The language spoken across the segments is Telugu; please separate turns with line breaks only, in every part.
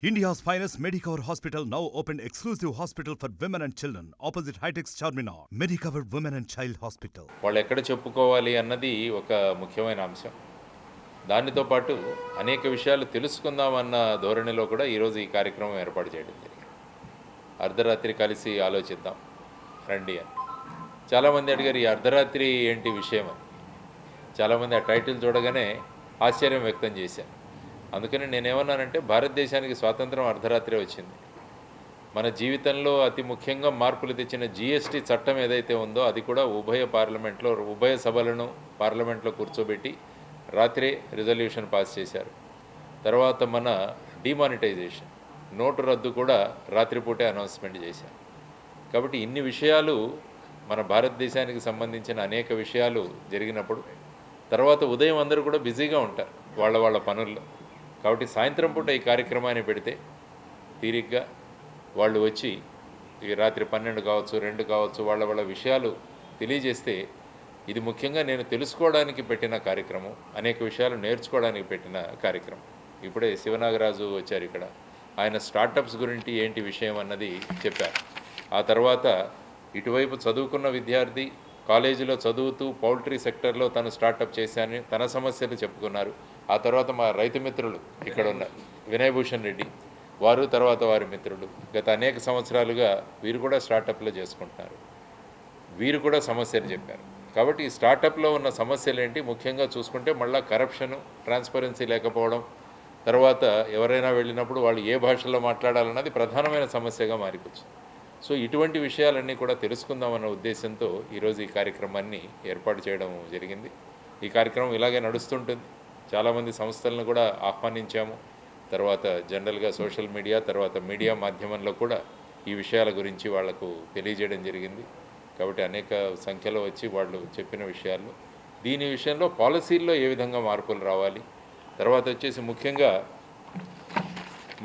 India's finest Medicover Hospital now opened exclusive hospital for women and children opposite High-Tech Charminar. Medicover Women and Child Hospital.
వాళ్ళు ఎక్కడ చెప్పుకోవాలి అన్నది ఒక ముఖ్యమైన అంశం. దానితో పాటు అనేక విషయాలు తెలుసుకుందామన్న ధోరణిలో కూడా ఈరోజు ఈ కార్యక్రమం ఏర్పాటు చేయడం జరిగింది. అర్ధరాత్రి కలిసి ఆలోచిద్దాం రండి అని. చాలామంది అడిగారు ఈ అర్ధరాత్రి ఏంటి విషయం అని. చాలామంది ఆ టైటిల్ చూడగానే ఆశ్చర్యం వ్యక్తం చేశారు. అందుకని నేనేమన్నానంటే భారతదేశానికి స్వాతంత్రం అర్ధరాత్రి వచ్చింది. మన జీవితంలో అతి ముఖ్యంగా మార్పులు తెచ్చిన జిఎస్టీ చట్టం ఏదైతే ఉందో అది కూడా ఉభయ సభలను పార్లమెంట్లో కూర్చోబెట్టి రాత్రే రిజల్యూషన్ పాస్ చేశారు. తర్వాత మన డిమానిటైజేషన్ నోటు రద్దు కూడా రాత్రిపూటే అనౌన్స్మెంట్ చేశారు. కాబట్టి ఇన్ని విషయాలు మన భారతదేశానికి సంబంధించిన అనేక విషయాలు జరిగినప్పుడు తర్వాత ఉదయం అందరూ కూడా బిజీగా ఉంటారు వాళ్ళ పనుల్లో. కాబట్టి సాయంత్రం పూట ఈ కార్యక్రమాన్ని పెడితే తీరిగ్గా వాళ్ళు వచ్చి ఈ రాత్రి 12 కావచ్చు 2 కావచ్చు వాళ్ళ విషయాలు తెలియజేస్తే ఇది ముఖ్యంగా నేను తెలుసుకోవడానికి పెట్టిన కార్యక్రమం, అనేక విషయాలు నేర్చుకోవడానికి పెట్టిన కార్యక్రమం. ఇప్పుడే శివనాగరాజు వచ్చారు ఇక్కడ, ఆయన స్టార్టప్స్ గురించి ఏంటి విషయం అన్నది చెప్పారు. ఆ తర్వాత ఇటువైపు చదువుకున్న విద్యార్థి కాలేజీలో చదువుతూ పౌల్ట్రీ సెక్టర్లో తను స్టార్టప్ చేశానని తన సమస్యలు చెప్పుకున్నారు. ఆ తర్వాత మా రైతు మిత్రులు ఇక్కడ ఉన్నారు, వినయభూషణ్ రెడ్డి వారు, తర్వాత వారి మిత్రులు గత అనేక సంవత్సరాలుగా వీరు కూడా స్టార్టప్లో చేసుకుంటున్నారు. వీరు కూడా సమస్యలు చెప్పారు. కాబట్టి ఈ స్టార్టప్లో ఉన్న సమస్యలు ఏంటి ముఖ్యంగా చూసుకుంటే మళ్ళీ కరప్షను, ట్రాన్స్పరెన్సీ లేకపోవడం, తర్వాత ఎవరైనా వెళ్ళినప్పుడు వాళ్ళు ఏ భాషలో మాట్లాడాలన్నది ప్రధానమైన సమస్యగా మారిపోతుంది. సో ఇటువంటి విషయాలన్నీ కూడా తెలుసుకుందామన్న ఉద్దేశంతో ఈరోజు ఈ కార్యక్రమాన్ని ఏర్పాటు చేయడం జరిగింది. ఈ కార్యక్రమం ఇలాగే నడుస్తుంటుంది. చాలామంది సంస్థలను కూడా ఆహ్వానించాము. తర్వాత జనరల్గా సోషల్ మీడియా, తర్వాత మీడియా మాధ్యమంలో కూడా ఈ విషయాల గురించి వాళ్లకు తెలియజేయడం జరిగింది. కాబట్టి అనేక సంఖ్యలో వచ్చి వాళ్ళు చెప్పిన విషయాలు, దీని విషయంలో పాలసీల్లో ఏ విధంగా మార్పులు రావాలి, తర్వాత వచ్చేసి ముఖ్యంగా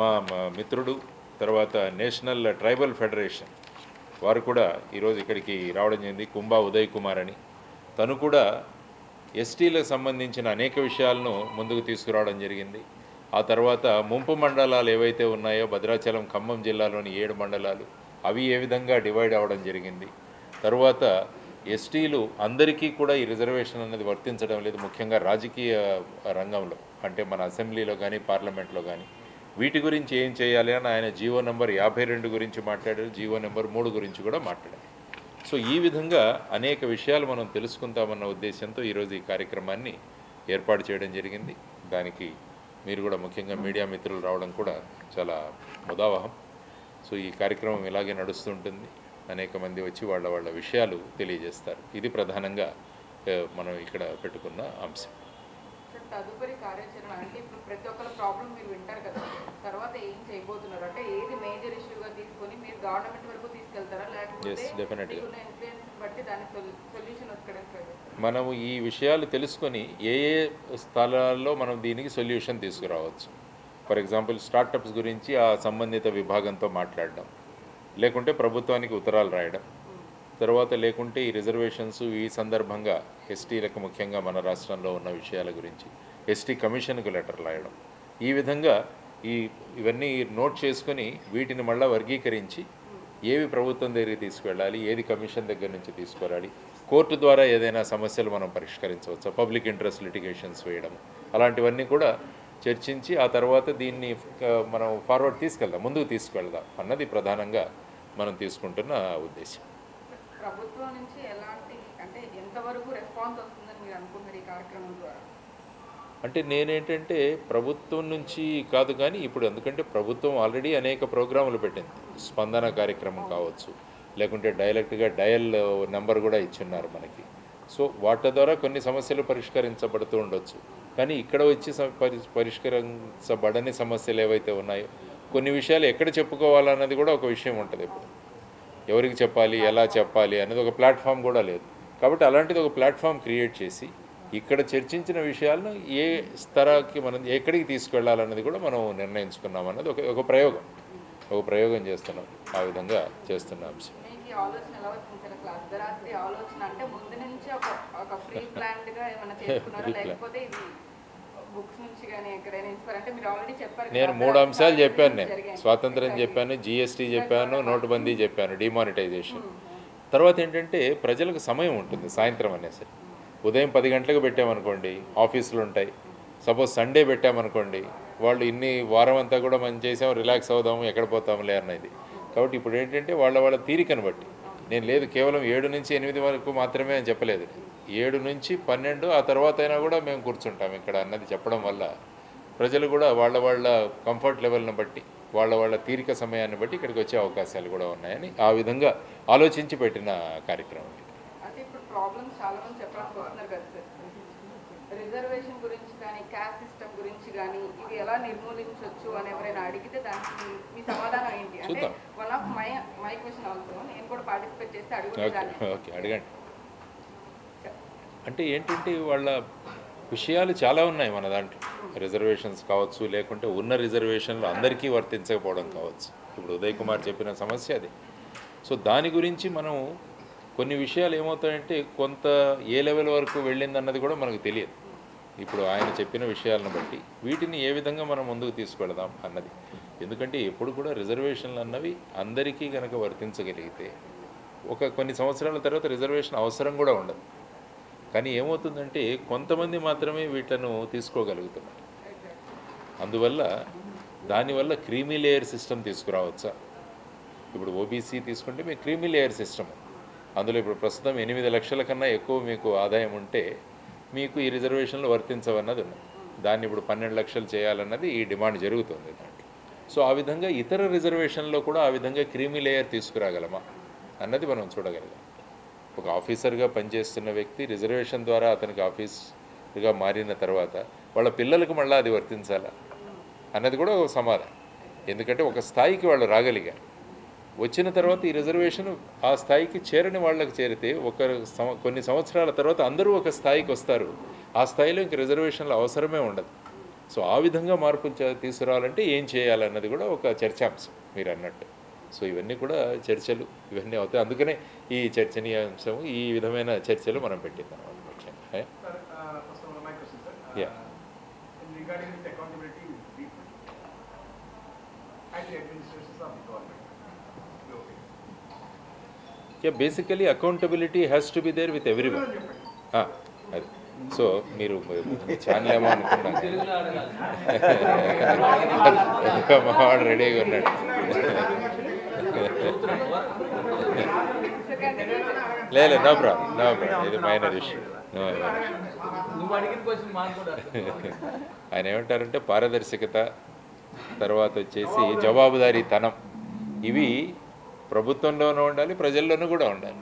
మా మిత్రుడు తర్వాత నేషనల్ ట్రైబల్ ఫెడరేషన్ వారు కూడా ఈరోజు ఇక్కడికి రావడం జరిగింది, కుంభా ఉదయ్ కుమార్ అని. తను కూడా ఎస్టీలకు సంబంధించిన అనేక విషయాలను ముందుకు తీసుకురావడం జరిగింది. ఆ తర్వాత ముంపు మండలాలు ఏవైతే ఉన్నాయో భద్రాచలం, ఖమ్మం జిల్లాలోని 7 మండలాలు అవి ఏ విధంగా డివైడ్ అవ్వడం జరిగింది. తరువాత ఎస్టీలు అందరికీ కూడా ఈ రిజర్వేషన్ అనేది వర్తించడం లేదు, ముఖ్యంగా రాజకీయ రంగంలో, అంటే మన అసెంబ్లీలో కానీ పార్లమెంట్లో కానీ. వీటి గురించి ఏం చేయాలి అని ఆయన జీవో నెంబర్ 52 గురించి మాట్లాడారు, జీవో నెంబర్ 3 గురించి కూడా మాట్లాడారు. సో ఈ విధంగా అనేక విషయాలు మనం తెలుసుకుంటామన్న ఉద్దేశంతో ఈరోజు ఈ కార్యక్రమాన్ని ఏర్పాటు చేయడం జరిగింది. దానికి మీరు కూడా ముఖ్యంగా మీడియా మిత్రులు రావడం కూడా చాలా ముదావహం. సో ఈ కార్యక్రమం ఇలాగే నడుస్తుంటుంది. అనేక మంది వచ్చి వాళ్ళ విషయాలు తెలియజేస్తారు. ఇది ప్రధానంగా మనం ఇక్కడ పెట్టుకున్న అంశం.
తదుపరి కార్యాచరణ అంటే ఇప్పుడు ప్రతి ఒక్కరి ప్రాబ్లం మీరు వింటారు కదా, తర్వాత ఏం చేయబోతున్నారు అంటే ఏది మేజర్ ఇష్యూగా తీసుకొని మీరు గవర్నమెంట్ వరకు తీసుకెళ్తారా, లేకపోతే బట్టి దాని సొల్యూషన్
మనము ఈ విషయాలు తెలుసుకొని ఏ స్థలాల్లో మనం దీనికి సొల్యూషన్ తీసుకురావచ్చు. ఫర్ ఎగ్జాంపుల్ స్టార్టప్స్ గురించి ఆ సంబంధిత విభాగంతో మాట్లాడడం, లేకుంటే ప్రభుత్వానికి ఉత్తరాలు రాయడం, తర్వాత లేకుంటే ఈ రిజర్వేషన్స్ ఈ సందర్భంగా ఎస్టీలకు ముఖ్యంగా మన రాష్ట్రంలో ఉన్న విషయాల గురించి ఎస్టీ కమిషన్కు లెటర్ రాయడం. ఈ విధంగా ఇవన్నీ నోట్ చేసుకొని వీటిని మళ్ళీ వర్గీకరించి ఏవి ప్రభుత్వం దగ్గరికి తీసుకువెళ్ళాలి, ఏది కమిషన్ దగ్గర నుంచి తీసుకురాలి, కోర్టు ద్వారా ఏదైనా సమస్యలు మనం పరిష్కరించవచ్చు, పబ్లిక్ ఇంట్రెస్ట్ లిటిగేషన్స్ వేయడం, అలాంటివన్నీ కూడా చర్చించి ఆ తర్వాత దీన్ని మనం ముందుకు తీసుకెళ్దాం అన్నది ప్రధానంగా మనం తీసుకుంటున్న ఉద్దేశం.
ప్రభుత్వం నుంచి ఎలాంటి అంటే ఎంతవరకు రెస్పాన్స్ వస్తుందని మీరు అనుకుంటున్నారు ఈ కార్యక్రమం ద్వారా?
అంటే నేనేంటంటే ప్రభుత్వం నుంచి కాదు కానీ ఇప్పుడు ఎందుకంటే ప్రభుత్వం ఆల్రెడీ అనేక ప్రోగ్రాములు పెట్టింది. స్పందన కార్యక్రమం కావచ్చు, లేకుంటే డైరెక్ట్గా డయల్ నెంబర్ కూడా ఇచ్చున్నారు మనకి. సో వాటి ద్వారా కొన్ని సమస్యలు పరిష్కరించబడుతూ ఉండొచ్చు. కానీ ఇక్కడ వచ్చి పరిష్కరించబడని సమస్యలు ఏవైతే ఉన్నాయో కొన్ని విషయాలు ఎక్కడ చెప్పుకోవాలన్నది కూడా ఒక విషయం ఉంటుంది. ఇప్పుడు ఎవరికి చెప్పాలి, ఎలా చెప్పాలి అనేది ఒక ప్లాట్ఫామ్ కూడా లేదు. కాబట్టి అలాంటిది ఒక ప్లాట్ఫామ్ క్రియేట్ చేసి ఇక్కడ చర్చించిన విషయాలను ఏ స్థాయికి మనం ఎక్కడికి తీసుకెళ్లాలన్నది కూడా మనం నిర్ణయించుకున్నాం అన్నది ఒక ప్రయోగం చేస్తున్నాం. ఆ విధంగా చేస్తున్న అంశం.
బుక్స్ నుంచి కానీ ఎక్కడైనా ఇన్స్పైర్ అంటే మీరు ఆల్రెడీ చెప్పారు
నేను 3 అంశాలు చెప్పాను. నేను స్వాతంత్రం చెప్పాను, జిఎస్టీ చెప్పాను, నోటుబందీ చెప్పాను, డిమానిటైజేషన్. తర్వాత ఏంటంటే ప్రజలకు సమయం ఉంటుంది. సాయంత్రం అనేసరికి ఉదయం 10 గంటలకు పెట్టామనుకోండి, ఆఫీసులు ఉంటాయి. సపోజ్ సండే పెట్టామనుకోండి, వాళ్ళు ఇన్ని వారం అంతా కూడా మనం చేసాం, రిలాక్స్ అవుదాము, ఎక్కడ పోతాములే అన్నది. కాబట్టి ఇప్పుడు ఏంటంటే వాళ్ళ తీరికను బట్టి నేను లేదు కేవలం 7 నుంచి 8 వరకు మాత్రమే అని చెప్పలేదు. 7 నుంచి 12 ఆ తర్వాత అయినా కూడా మేము కూర్చుంటాం ఇక్కడ అన్నది చెప్పడం వల్ల ప్రజలు కూడా వాళ్ళ కంఫర్ట్ లెవెల్ని బట్టి వాళ్ళ తీరిక సమయాన్ని బట్టి ఇక్కడికి వచ్చే అవకాశాలు కూడా ఉన్నాయని ఆ విధంగా ఆలోచించి పెట్టిన కార్యక్రమం.
అంటే ఇప్పుడు ప్రాబ్లమ్స్ చాలా మంది చెప్పడానికి వస్తున్నారు కదా సార్, రిజర్వేషన్ గురించి కానీ క్యాస్ట్ సిస్టమ్ గురించి కానీ ఇది ఎలా నిర్మూలించవచ్చు అని ఎవరైనా అడిగితే దానికి మీ సమాధానం ఏంటి? అంటే one of my question also, నేను కూడా పార్టిసిపేట్ చేస్తే
అడగండి. అంటే ఏంటంటే వాళ్ళ విషయాలు చాలా ఉన్నాయి మన దాంట్లో. రిజర్వేషన్స్ కావచ్చు, లేకుంటే ఉన్న రిజర్వేషన్లు అందరికీ వర్తించకపోవడం కావచ్చు. ఇప్పుడు ఉదయ్ కుమార్ చెప్పిన సమస్య అది. సో దాని గురించి మనం కొన్ని విషయాలు ఏమవుతాయంటే కొంత ఏ లెవెల్ వరకు వెళ్ళిందన్నది కూడా మనకు తెలియదు. ఇప్పుడు ఆయన చెప్పిన విషయాలను బట్టి వీటిని ఏ విధంగా మనం ముందుకు తీసుకెళదాం అన్నది. ఎందుకంటే ఎప్పుడు కూడా రిజర్వేషన్లు అన్నవి అందరికీ కనుక వర్తించగలిగితే కొన్ని సంవత్సరాల తర్వాత రిజర్వేషన్ అవసరం కూడా ఉండదు. కానీ ఏమవుతుందంటే కొంతమంది మాత్రమే వీటిను తీసుకోగలుగుతున్నారు. అందువల్ల దానివల్ల క్రీమీ లేయర్ సిస్టమ్ తీసుకురావచ్చా? ఇప్పుడు ఓబీసీ తీసుకుంటే మీకు క్రీమీ లేయర్ సిస్టమ్, అందులో ఇప్పుడు ప్రస్తుతం 8 లక్షల కన్నా ఎక్కువ మీకు ఆదాయం ఉంటే మీకు ఈ రిజర్వేషన్లు వర్తించవన్నది ఉన్నది. దాన్ని ఇప్పుడు 12 లక్షలు చేయాలన్నది ఈ డిమాండ్ జరుగుతుంది దాంట్లో. సో ఆ విధంగా ఇతర రిజర్వేషన్లో కూడా ఆ విధంగా క్రీమీ లేయర్ తీసుకురాగలమా అన్నది మనం చూడగలిగాం. ఒక ఆఫీసర్గా పనిచేస్తున్న వ్యక్తి రిజర్వేషన్ ద్వారా అతనికి ఆఫీసర్గా మారిన తర్వాత వాళ్ళ పిల్లలకు మళ్ళీ అది వర్తించాలా అన్నది కూడా ఒక సమాధానం. ఎందుకంటే ఒక స్థాయికి వాళ్ళు రాగలిగారు, వచ్చిన తర్వాత ఈ రిజర్వేషన్ ఆ స్థాయికి చేరని వాళ్ళకి చేరితే కొన్ని సంవత్సరాల తర్వాత అందరూ ఒక స్థాయికి వస్తారు. ఆ స్థాయిలో ఇంక రిజర్వేషన్ల అవసరమే ఉండదు. సో ఆ విధంగా మార్పులు తీసుకురావాలంటే ఏం చేయాలన్నది కూడా ఒక చర్చాంశం మీరు అన్నట్టు. సో ఇవన్నీ కూడా చర్చలు ఇవన్నీ అవుతాయి. అందుకనే ఈ చర్చనీయాంశం, ఈ విధమైన చర్చలు మనం పెట్టింది అన్నమాట ముఖ్యంగా. Basically accountability has to be there with everyone. అది సో మీరు ఛానల్ ఏమో అనుకున్నాను, వాడు రెడీగా ఉన్నాడు. లేదు, నో ప్రాబ్లం, ఇది మైనర్ ఇష్యూ. ఆయన ఏమంటారంటే పారదర్శకత, తర్వాత వచ్చేసి జవాబుదారీతనం, ఇవి ప్రభుత్వంలోనూ ఉండాలి, ప్రజల్లోనూ కూడా ఉండాలి.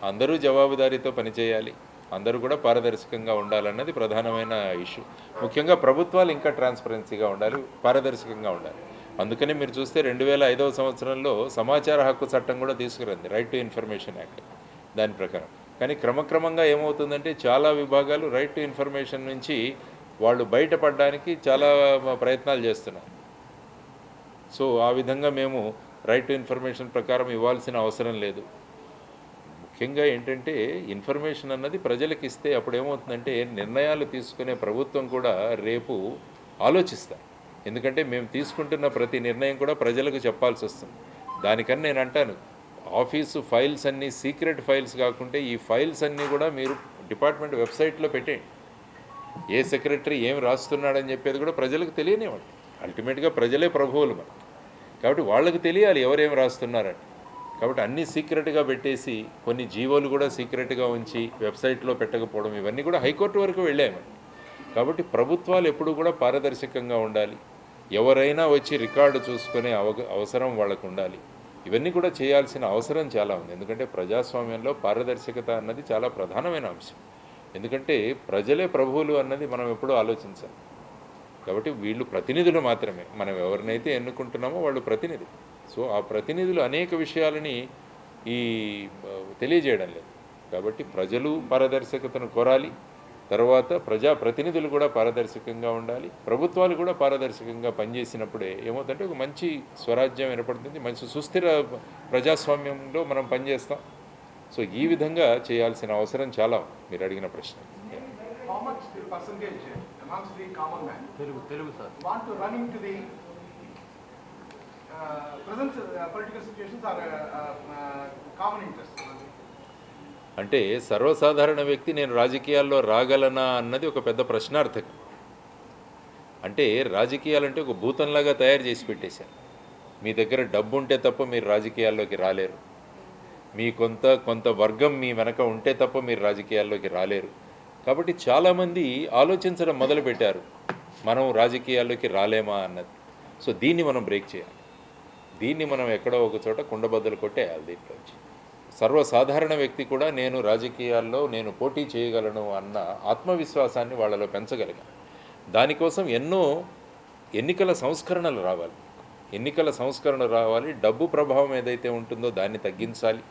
అందరూ జవాబుదారీతో పనిచేయాలి, అందరూ కూడా పారదర్శకంగా ఉండాలన్నది ప్రధానమైన ఇష్యూ. ముఖ్యంగా ప్రభుత్వాలు ఇంకా ట్రాన్స్పరెన్సీగా ఉండాలి, పారదర్శకంగా ఉండాలి. అందుకని మీరు చూస్తే 2005వ సంవత్సరంలో సమాచార హక్కు చట్టం కూడా తీసుకురండి, రైట్ టు ఇన్ఫర్మేషన్ యాక్ట్, దాని ప్రకారం. కానీ క్రమక్రమంగా ఏమవుతుందంటే చాలా విభాగాలు రైట్ టు ఇన్ఫర్మేషన్ నుంచి వాళ్ళు బయటపడడానికి చాలా ప్రయత్నాలు చేస్తున్నారు. సో ఆ విధంగా మేము రైట్ టు ఇన్ఫర్మేషన్ ప్రకారం ఇవ్వాల్సిన అవసరం లేదు. ముఖ్యంగా ఏంటంటే ఇన్ఫర్మేషన్ అన్నది ప్రజలకు ఇస్తే అప్పుడు ఏమవుతుందంటే నిర్ణయాలు తీసుకునే ప్రభుత్వం కూడా రేపు ఆలోచిస్తారు. ఎందుకంటే మేము తీసుకుంటున్న ప్రతి నిర్ణయం కూడా ప్రజలకు చెప్పాల్సి వస్తుంది. దానికన్నా నేను అంటాను, ఆఫీసు ఫైల్స్ అన్నీ సీక్రెట్ ఫైల్స్ కాకుంటే ఈ ఫైల్స్ అన్నీ కూడా మీరు డిపార్ట్మెంట్ వెబ్సైట్లో పెట్టేయండి. ఏ సెక్రటరీ ఏం రాస్తున్నాడని చెప్పేది కూడా ప్రజలకు తెలియనివ్వండి. అల్టిమేట్గా ప్రజలే ప్రభువులు మనకి, కాబట్టి వాళ్ళకి తెలియాలి ఎవరేం రాస్తున్నారని. కాబట్టి అన్నీ సీక్రెట్గా పెట్టేసి కొన్ని జీవోలు కూడా సీక్రెట్గా ఉంచి వెబ్సైట్లో పెట్టకపోవడం, ఇవన్నీ కూడా హైకోర్టు వరకు వెళ్ళామండి. కాబట్టి ప్రభుత్వాలు ఎప్పుడు కూడా పారదర్శకంగా ఉండాలి, ఎవరైనా వచ్చి రికార్డు చూసుకునే అవసరం వాళ్ళకు ఉండాలి. ఇవన్నీ కూడా చేయాల్సిన అవసరం చాలా ఉంది. ఎందుకంటే ప్రజాస్వామ్యంలో పారదర్శకత అన్నది చాలా ప్రధానమైన అంశం. ఎందుకంటే ప్రజలే ప్రభువులు అన్నది మనం ఎప్పుడూ ఆలోచించాలి. కాబట్టి వీళ్ళు ప్రతినిధులు మాత్రమే, మనం ఎవరినైతే ఎన్నుకుంటున్నామో వాళ్ళు ప్రతినిధి. సో ఆ ప్రతినిధులు అనేక విషయాలని తెలియజేయడం లేదు. కాబట్టి ప్రజలు పారదర్శకతను కోరాలి, తర్వాత ప్రజాప్రతినిధులు కూడా పారదర్శకంగా ఉండాలి, ప్రభుత్వాలు కూడా పారదర్శకంగా పనిచేసినప్పుడే ఏమవుతుందంటే ఒక మంచి స్వరాజ్యం ఏర్పడుతుంది, మంచి సుస్థిర ప్రజాస్వామ్యంలో మనం పనిచేస్తాం. సో ఈ విధంగా చేయాల్సిన అవసరం చాలా మీరు అడిగిన ప్రశ్న.
amongst the common man
Telugu sir.
want to run into the present political situations or common interests?
అంటే సర్వసాధారణ వ్యక్తి నేను రాజకీయాల్లో రాగలనా అన్నది ఒక పెద్ద ప్రశ్నార్థకం. అంటే రాజకీయాలంటే ఒక భూతంలాగా తయారు చేసి పెట్టేశారు. మీ దగ్గర డబ్బు ఉంటే తప్ప మీరు రాజకీయాల్లోకి రాలేరు, మీ కొంత వర్గం మీ వెనక ఉంటే తప్ప మీరు రాజకీయాల్లోకి రాలేరు. కాబట్టి చాలామంది ఆలోచించడం మొదలుపెట్టారు, మనం రాజకీయాల్లోకి రాలేమా అన్నది. సో దీన్ని మనం బ్రేక్ చేయాలి. దీన్ని మనం ఎక్కడో ఒక చోట కుండబద్దలు కొట్టేయాలి. దీంట్లోంచి సర్వసాధారణ వ్యక్తి కూడా నేను రాజకీయాల్లో నేను పోటీ చేయగలను అన్న ఆత్మవిశ్వాసాన్ని వాళ్ళలో పెంచగలిగాను. దానికోసం ఎన్నో ఎన్నికల సంస్కరణలు రావాలి. డబ్బు ప్రభావం ఏదైతే ఉంటుందో దాన్ని తగ్గించాలి.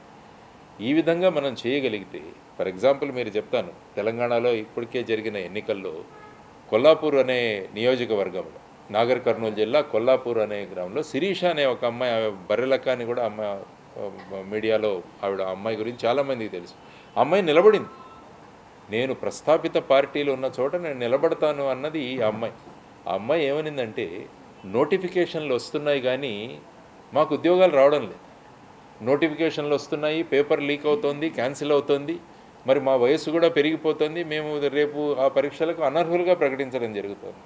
ఈ విధంగా మనం చేయగలిగితే, ఫర్ ఎగ్జాంపుల్ మీరు చెప్తాను, తెలంగాణలో ఇప్పటికే జరిగిన ఎన్నికల్లో కొల్లాపూర్ అనే నియోజకవర్గంలో, నాగర్ కర్నూలు జిల్లా కొల్లాపూర్ అనే గ్రామంలో శిరీష అనే ఒక అమ్మాయి, బర్రెలక్క అని కూడా అమ్మాయి మీడియాలో ఆవిడ అమ్మాయి గురించి చాలామందికి తెలుసు. అమ్మాయి నిలబడింది. నేను ప్రస్థాపిత పార్టీలు ఉన్న చోట నేను నిలబడతాను అన్నది ఈ అమ్మాయి. ఆ అమ్మాయి ఏమనిందంటే, నోటిఫికేషన్లు వస్తున్నాయి కానీ మాకు ఉద్యోగాలు రావడం లేదు, నోటిఫికేషన్లు వస్తున్నాయి, పేపర్ లీక్ అవుతోంది, క్యాన్సిల్ అవుతోంది, మరి మా వయసు కూడా పెరిగిపోతుంది, మేము రేపు ఆ పరీక్షలకు అనర్హులుగా ప్రకటించడం జరుగుతుంది.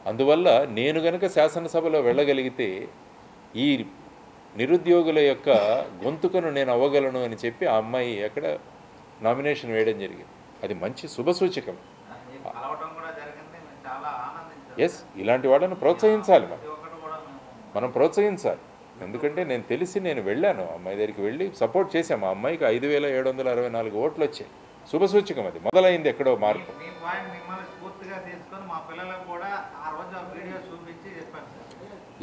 అందువల్ల నేను గనక శాసనసభలో వెళ్ళగలిగితే ఈ నిరుద్యోగుల యొక్క గొంతుకను నేను అవ్వగలను అని చెప్పి ఆ అమ్మాయి అక్కడ నామినేషన్ వేయడం జరిగింది. అది మంచి శుభసూచకం. ఎస్, ఇలాంటి వాళ్ళను ప్రోత్సహించాలి, మనం ప్రోత్సహించాలి. ఎందుకంటే నేను వెళ్ళాను అమ్మాయి దగ్గరికి, వెళ్ళి సపోర్ట్ చేశాము. ఆ అమ్మాయికి 5764 ఓట్లు వచ్చాయి. శుభసూచకం. అది మొదలైంది ఎక్కడో మార్పు.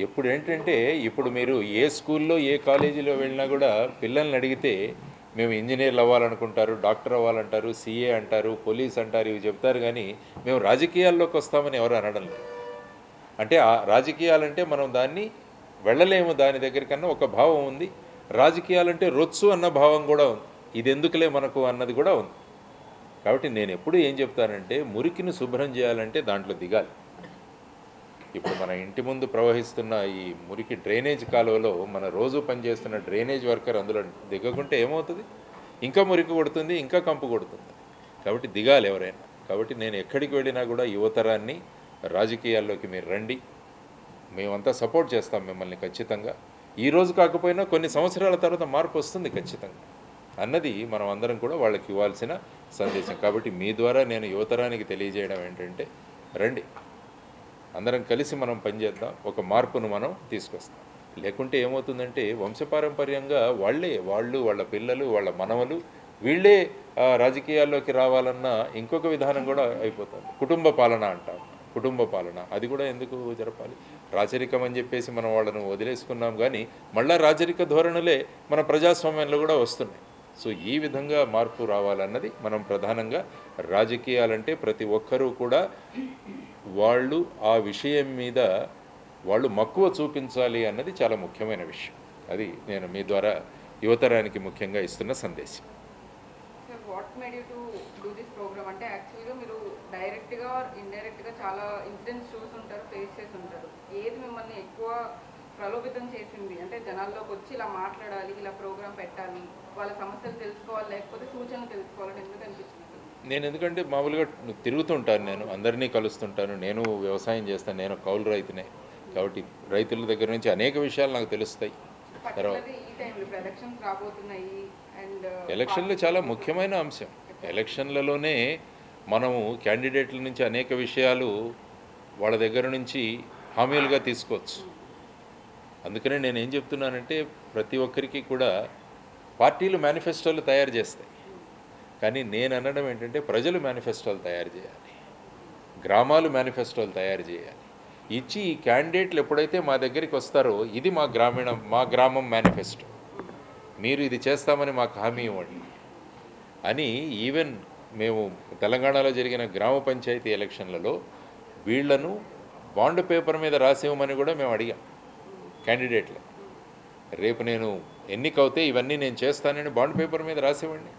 ఎప్పుడు ఏంటంటే, ఇప్పుడు మీరు ఏ స్కూల్లో ఏ కాలేజీలో వెళ్ళినా కూడా పిల్లల్ని అడిగితే మేము ఇంజనీర్లు అవ్వాలనుకుంటారు, డాక్టర్ అవ్వాలంటారు, సీఏ అంటారు, పోలీస్ అంటారు, ఇవి చెప్తారు. కానీ మేము రాజకీయాల్లోకి వస్తామని ఎవరు అనడం లేదు. అంటే ఆ రాజకీయాలంటే మనం దాన్ని వెళ్ళలేము, దాని దగ్గరికన్నా ఒక భావం ఉంది. రాజకీయాలంటే రొత్సు అన్న భావం కూడా ఉంది. ఇది ఎందుకులే మనకు అన్నది కూడా ఉంది. కాబట్టి నేను ఎప్పుడు ఏం చెప్తానంటే, మురికిని శుభ్రం చేయాలంటే దాంట్లో దిగాలి. ఇప్పుడు మన ఇంటి ముందు ప్రవహిస్తున్న ఈ మురికి డ్రైనేజ్ కాలువలో మన రోజు పనిచేస్తున్న డ్రైనేజ్ వర్కర్ అందులో దిగకుంటే ఏమవుతుంది? ఇంకా మురికి కొడుతుంది, ఇంకా కంపు కొడుతుంది. కాబట్టి దిగాలి ఎవరైనా. కాబట్టి నేను ఎక్కడికి వెళ్ళినా కూడా యువతరాన్ని రాజకీయాల్లోకి మీరు రండి, మేమంతా సపోర్ట్ చేస్తాం మిమ్మల్ని ఖచ్చితంగా. ఈరోజు కాకపోయినా కొన్ని సంవత్సరాల తర్వాత మార్పు వస్తుంది ఖచ్చితంగా అన్నది మనం అందరం కూడా వాళ్ళకి ఇవ్వాల్సిన సందేశం. కాబట్టి మీ ద్వారా నేను యువతరానికి తెలియజేయడం ఏంటంటే, రండి, అందరం కలిసి మనం పనిచేద్దాం, ఒక మార్పును మనం తీసుకొస్తాం. లేకుంటే ఏమవుతుందంటే, వంశపారంపర్యంగా వాళ్ళు వాళ్ళ పిల్లలు, వాళ్ళ మనవలు వీళ్ళే రాజకీయాల్లోకి రావాలన్న ఇంకొక విధానం కూడా అయిపోతుంది. కుటుంబ పాలన అంటాం. కుటుంబ పాలన అది కూడా ఎందుకు జరపాలి? రాచరికం అని చెప్పేసి మనం వాళ్ళను వదిలేసుకున్నాం. కానీ మళ్ళా రాచరిక ధోరణులే మన ప్రజాస్వామ్యంలో కూడా వస్తున్నాయి. సో ఈ విధంగా మార్పు రావాలన్నది మనం ప్రధానంగా. రాజకీయాలంటే ప్రతి ఒక్కరూ కూడా వాళ్ళు ఆ విషయం మీద వాళ్ళు మక్కువ చూపించాలి అన్నది చాలా ముఖ్యమైన విషయం. అది నేను మీ ద్వారా యువతరానికి ముఖ్యంగా ఇస్తున్న సందేశం.
What made you to do this program? అంటే యాక్చువల్గా మీరు డైరెక్ట్గా ఇండైరెక్ట్గా చాలా ఇన్సిడెంట్స్ చూసుంటారు, ఫేస్ చేసి ఉంటారు. ఏది మిమ్మల్ని ఎక్కువ ప్రలోభితం చేసింది? అంటే జనాల్లోకి వచ్చి ఇలా మాట్లాడాలి, ఇలా ప్రోగ్రామ్ పెట్టాలి, వాళ్ళ సమస్యలు తెలుసుకోవాలి, లేకపోతే సూచనలు తెలుసుకోవాలని ఎందుకు అనిపించింది?
నేను ఎందుకంటే మామూలుగా తిరుగుతుంటాను, నేను అందరినీ కలుస్తుంటాను, నేను వ్యవసాయం చేస్తాను, నేను కౌలు రైతునే. కాబట్టి రైతుల దగ్గర నుంచి అనేక విషయాలు నాకు తెలుస్తాయి. తర్వాత ఎలక్షన్లు చాలా ముఖ్యమైన అంశం. ఎలక్షన్లలోనే మనము క్యాండిడేట్ల నుంచి అనేక విషయాలు వాళ్ళ దగ్గర నుంచి హామీలుగా తీసుకోవచ్చు. అందుకనే నేను ఏం చెప్తున్నానంటే, ప్రతి ఒక్కరికి కూడా పార్టీలు మేనిఫెస్టోలు తయారు చేస్తాయి, కానీ నేను అనడం ఏంటంటే ప్రజలు మేనిఫెస్టోలు తయారు చేయాలి, గ్రామాలు మేనిఫెస్టోలు తయారు చేయాలి. ఇచ్చి ఈ క్యాండిడేట్లు ఎప్పుడైతే మా దగ్గరికి వస్తారో, ఇది మా గ్రామం మేనిఫెస్టో, మీరు ఇది చేస్తామని మాకు హామీ ఇవ్వండి అని. ఈవెన్ మేము తెలంగాణలో జరిగిన గ్రామ పంచాయతీ ఎలక్షన్లలో వీళ్లను బాండ్ పేపర్ మీద రాసివ్వమని కూడా మేము అడిగాం క్యాండిడేట్లు. రేపు నేను ఎన్నికవుతే ఇవన్నీ నేను చేస్తానని బాండ్ పేపర్ మీద రాసివ్వండి.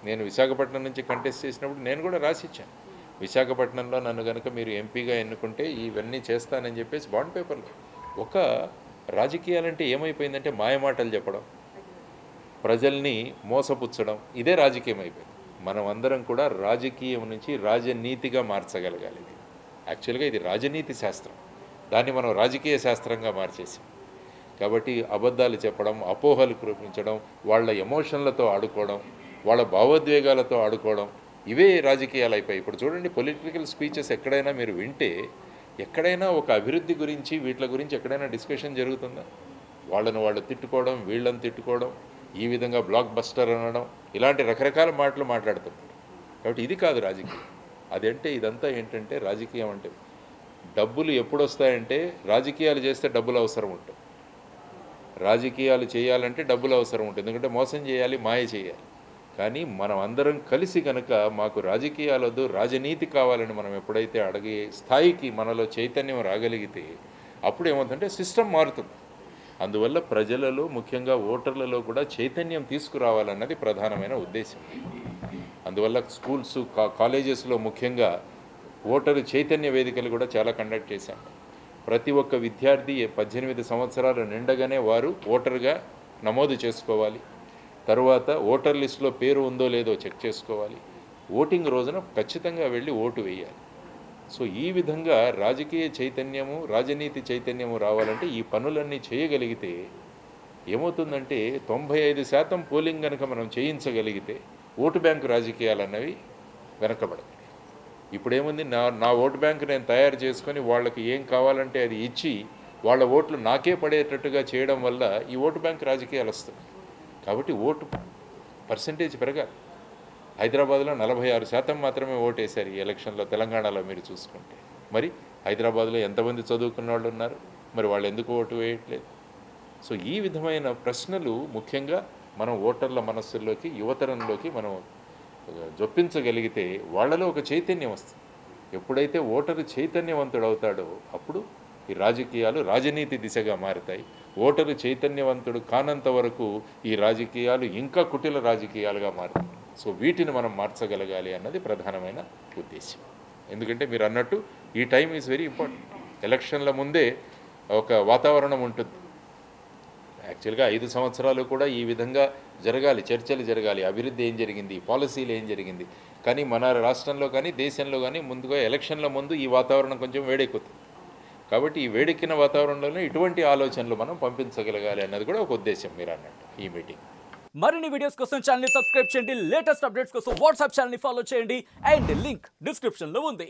నేను విశాఖపట్నం నుంచి కంటెస్ట్ చేసినప్పుడు నేను కూడా రాసిచ్చాను. విశాఖపట్నంలో నన్ను కనుక మీరు ఎంపీగా ఎన్నుకుంటే ఇవన్నీ చేస్తానని చెప్పేసి బాండ్ పేపర్లు. ఒక రాజకీయాలంటే ఏమైపోయిందంటే మాయమాటలు చెప్పడం, ప్రజల్ని మోసపుచ్చడం, ఇదే రాజకీయం అయిపోయింది. మనం అందరం కూడా రాజకీయం నుంచి రాజనీతిగా మార్చగలగాలి. ఇది యాక్చువల్గా ఇది రాజనీతి శాస్త్రం, దాన్ని మనం రాజకీయ శాస్త్రంగా మార్చేసాం. కాబట్టి అబద్ధాలు చెప్పడం, అపోహలు కురిపించడం, వాళ్ళ ఎమోషన్లతో ఆడుకోవడం, వాళ్ళ భావోద్వేగాలతో ఆడుకోవడం, ఇవే రాజకీయాలు అయిపోయాయి. ఇప్పుడు చూడండి, పొలిటికల్ స్పీచెస్ ఎక్కడైనా మీరు వింటే ఎక్కడైనా ఒక అభివృద్ధి గురించి వీటి గురించి ఎక్కడైనా డిస్కషన్ జరుగుతుందా? వాళ్ళను వాళ్ళు తిట్టుకోవడం, వీళ్ళని తిట్టుకోవడం, ఈ విధంగా బ్లాక్ బస్టర్ అనడం, ఇలాంటి రకరకాల మాటలు మాట్లాడుతున్నారు. కాబట్టి ఇది కాదు రాజకీయం. అదంటే ఇదంతా ఏంటంటే రాజకీయం అంటే డబ్బులు ఎప్పుడు వస్తాయంటే రాజకీయాలు చేస్తే డబ్బులు అవసరం ఉంటుంది. రాజకీయాలు చేయాలంటే డబ్బులు అవసరం ఉంటుంది, ఎందుకంటే మోసం చేయాలి, మాయ చేయాలి. కానీ మనం అందరం కలిసి కనుక మాకు రాజకీయాలు వద్దు, రాజనీతి కావాలని మనం ఎప్పుడైతే అడిగే స్థాయికి మనలో చైతన్యం రాగలిగితే అప్పుడు ఏమవుతుందంటే సిస్టమ్ మారుతుంది. అందువల్ల ప్రజలలో, ముఖ్యంగా ఓటర్లలో కూడా చైతన్యం తీసుకురావాలన్నది ప్రధానమైన ఉద్దేశం. అందువల్ల స్కూల్స్, కాలేజెస్లో ముఖ్యంగా ఓటరు చైతన్య వేదికలు కూడా చాలా కండక్ట్ చేశాం. ప్రతి ఒక్క విద్యార్థి 18 సంవత్సరాలు నిండగానే వారు ఓటర్గా నమోదు చేసుకోవాలి. తర్వాత ఓటర్ లిస్టులో పేరు ఉందో లేదో చెక్ చేసుకోవాలి. ఓటింగ్ రోజున ఖచ్చితంగా వెళ్ళి ఓటు వేయాలి. సో ఈ విధంగా రాజకీయ చైతన్యము, రాజనీతి చైతన్యము రావాలంటే ఈ పనులన్నీ చేయగలిగితే ఏమవుతుందంటే 95% పోలింగ్ కనుక మనం చేయించగలిగితే ఓటు బ్యాంకు రాజకీయాలు అన్నవి వెనకబడతాయి. ఇప్పుడేముంది, నా ఓటు బ్యాంకు నేను తయారు చేసుకొని వాళ్ళకి ఏం కావాలంటే అది ఇచ్చి వాళ్ళ ఓట్లు నాకే పడేటట్టుగా చేయడం వల్ల ఈ ఓటు బ్యాంకు రాజకీయాలు వస్తాయి. కాబట్టి ఓటు పర్సంటేజ్ పెరగాలి. హైదరాబాద్లో 46% మాత్రమే ఓటేశారు ఈ ఎలక్షన్లో. తెలంగాణలో మీరు చూసుకుంటే మరి హైదరాబాద్లో ఎంతమంది చదువుకున్న వాళ్ళు ఉన్నారు, మరి వాళ్ళు ఎందుకు ఓటు వేయట్లేదు? సో ఈ విధమైన ప్రశ్నలు ముఖ్యంగా మనం ఓటర్ల మనస్సుల్లోకి, యువతరంలోకి మనం జొప్పించగలిగితే వాళ్ళలో ఒక చైతన్యం వస్తుంది. ఎప్పుడైతే ఓటరు చైతన్యవంతుడు అవుతాడో అప్పుడు ఈ రాజకీయాలు రాజనీతి దిశగా మారుతాయి. ఓటరు చైతన్యవంతుడు కానంత వరకు ఈ రాజకీయాలు ఇంకా కుటిల రాజకీయాలుగా మారుతాయి. సో వీటిని మనం మార్చగలగాలి అన్నది ప్రధానమైన ఉద్దేశం. ఎందుకంటే మీరు అన్నట్టు ఈ టైం ఈజ్ వెరీ ఇంపార్టెంట్. ఎలక్షన్ల ముందే ఒక వాతావరణం ఉంటుంది. యాక్చువల్గా 5 సంవత్సరాలు కూడా ఈ విధంగా జరగాలి, చర్చలు జరగాలి, అభివృద్ధి ఏం జరిగింది, పాలసీలు ఏం జరిగింది. కానీ మన రాష్ట్రంలో కానీ దేశంలో కానీ ముందుగా ఎలక్షన్ల ముందు ఈ వాతావరణం కొంచెం వేడెక్కుతుంది. కాబట్టి ఈ వేడెక్కిన వాతావరణంలోనే ఇటువంటి ఆలోచనలు మనం పంపించగలగాలి అన్నది కూడా ఒక ఉద్దేశం మీరు అన్నట్టు ఈ మీటింగ్.
మరిన్ని వీడియోస్ కోసం ఛానల్ ని సబ్స్క్రైబ్ చేయండి, లేటెస్ట్ అప్డేట్స్ కోసం వాట్సాప్ ఛానల్ ని ఫాలో చేయండి అండ్ లింక్ డిస్క్రిప్షన్ లో ఉంది.